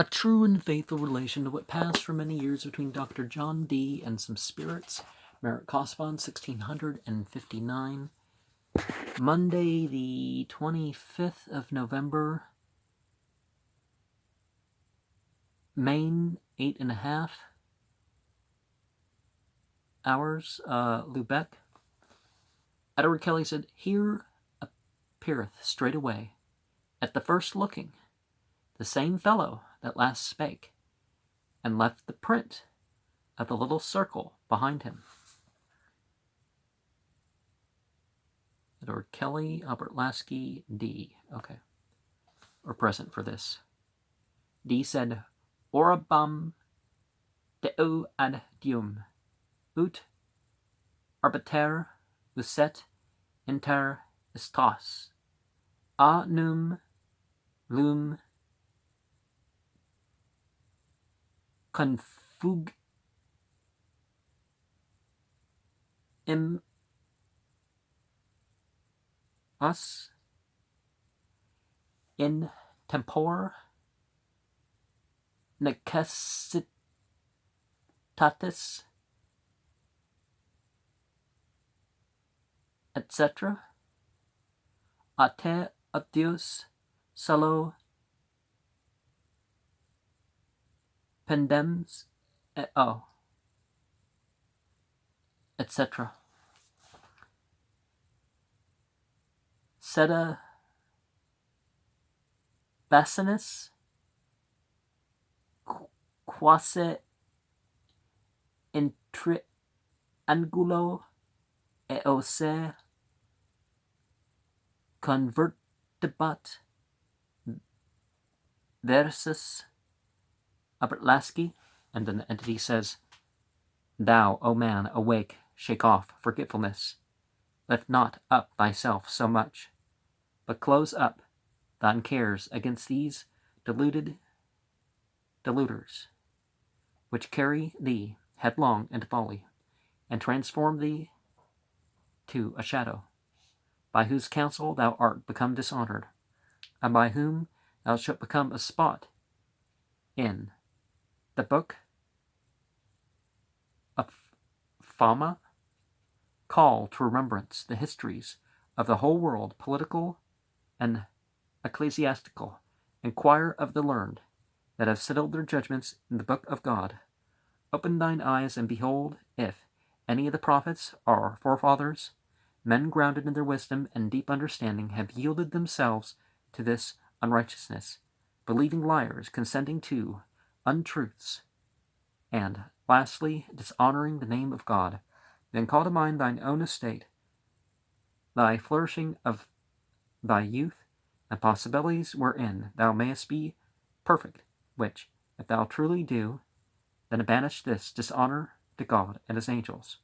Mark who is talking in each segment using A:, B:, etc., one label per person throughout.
A: A true and faithful relation to what passed for many years between Dr. John Dee and some spirits. Meric Casaubon, 1659. Monday, the 25th of November. Maine, 8.5 hours. Lubeck. Edward Kelly said, "Here appeareth straightway, at the first looking, the same fellow that last spake, and left the print of the little circle behind him." Edward Kelly, Albert Lasky, D. Okay. Or present for this. D said, "Orabam deo ad dium, ut arbiter uset inter istos, a num lum confug im us in tempore necessitatis etc. A te adius solo pendems etc. Seda bassinis quasi in triangulo eose convertibat versus Albert Lasky. And then the entity says, "Thou, O man, awake, shake off forgetfulness. Lift not up thyself so much, but close up thine cares against these deluders, which carry thee headlong into folly, and transform thee to a shadow, by whose counsel thou art become dishonored, and by whom thou shalt become a spot in the book of Fama. Call to remembrance the histories of the whole world, political and ecclesiastical. Inquire of the learned that have settled their judgments in the book of God. Open thine eyes and behold if any of the prophets, our forefathers, men grounded in their wisdom and deep understanding, have yielded themselves to this unrighteousness, believing liars, consenting to untruths, and lastly dishonoring the name of God. Then call to mind thine own estate, thy flourishing of thy youth, and possibilities wherein thou mayest be perfect, which, if thou truly do, then banish this dishonor to God and his angels.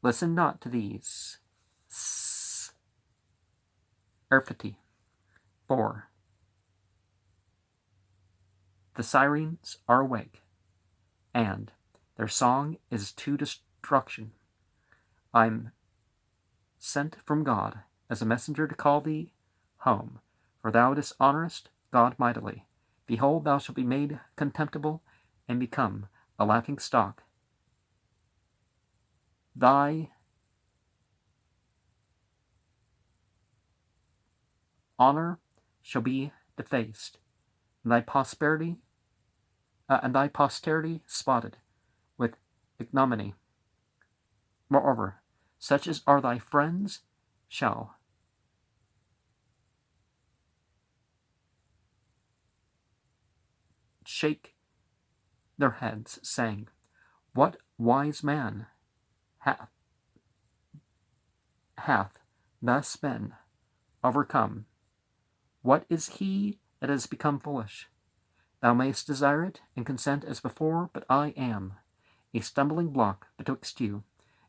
A: Listen not to these erfati. 4. The sirens are awake, and their song is to destruction. I'm sent from God as a messenger to call thee home, for thou dishonorest God mightily. Behold, thou shalt be made contemptible and become a laughing stock. Thy honor shall be defaced, and thy posterity spotted with ignominy. Moreover, such as are thy friends shall shake their heads, saying, What wise man hath thus been overcome? What is he that has become foolish? Thou mayst desire it and consent as before, but I am a stumbling block betwixt you,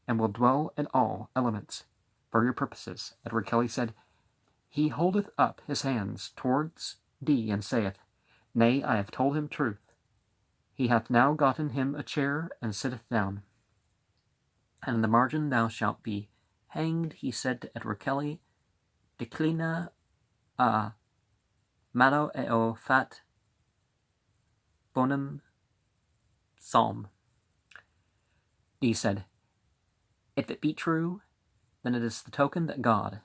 A: and will dwell in all elements for your purposes. Edward Kelly said, He holdeth up his hands towards thee, and saith, Nay, I have told him truth. He hath now gotten him a chair, and sitteth down. And in the margin thou shalt be hanged, he said to Edward Kelly, Declina a malo eo fat bonum psalm. D said, if it be true, then it is the token that God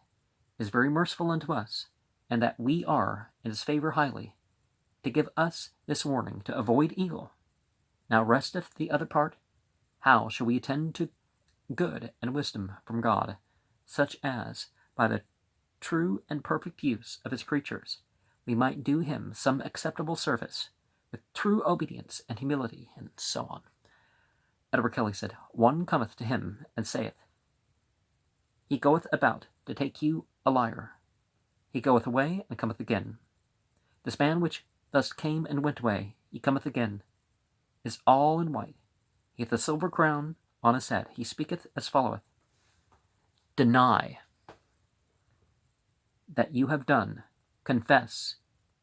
A: is very merciful unto us, and that we are in his favor highly, to give us this warning to avoid evil. Now resteth the other part, how shall we attend to good and wisdom from God, such as, by the true and perfect use of his creatures, we might do him some acceptable service, with true obedience and humility, and so on. Edward Kelly said, one cometh to him and saith, he goeth about to take you a liar. He goeth away and cometh again. This man which thus came and went away, he cometh again, is all in white. He hath a silver crown on his head. He speaketh as followeth. Deny that you have done. Confess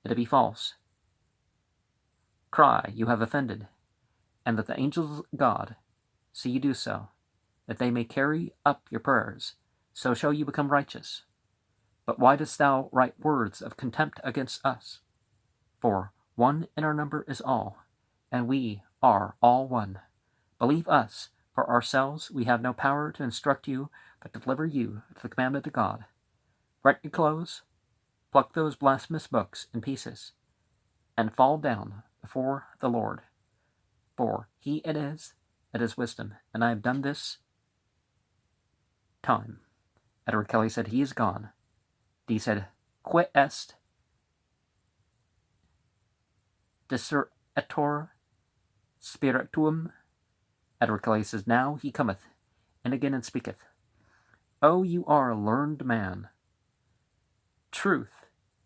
A: that it be false. Cry, you have offended, and that the angels of God see you do so, that they may carry up your prayers, so shall you become righteous. But why dost thou write words of contempt against us? For one in our number is all, and we are all one. Believe us, for ourselves we have no power to instruct you, but to deliver you to the commandment of God. Rent your clothes, pluck those blasphemous books in pieces, and fall down before the Lord. For he it is that is wisdom, and I have done this time. Edward Kelly said, he is gone. D said, quid est discertor spirituum? Edward Kelly says, now he cometh, and again and speaketh. Oh, you are a learned man. Truth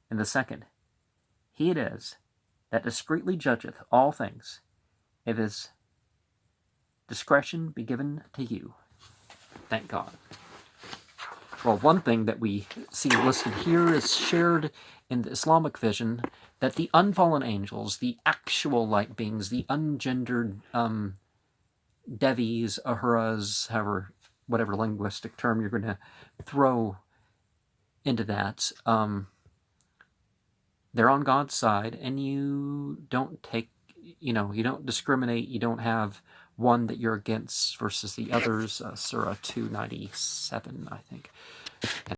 A: in the second. He it is that discreetly judgeth all things, if his discretion be given to you. Thank God. Well, one thing that we see listed here is shared in the Islamic vision, that the unfallen angels, the actual light beings, the ungendered Devis, Ahuras, whatever linguistic term you're going to throw into that, they're on God's side, and you don't you don't discriminate, you don't have one that you're against versus the others. Surah 297, I think.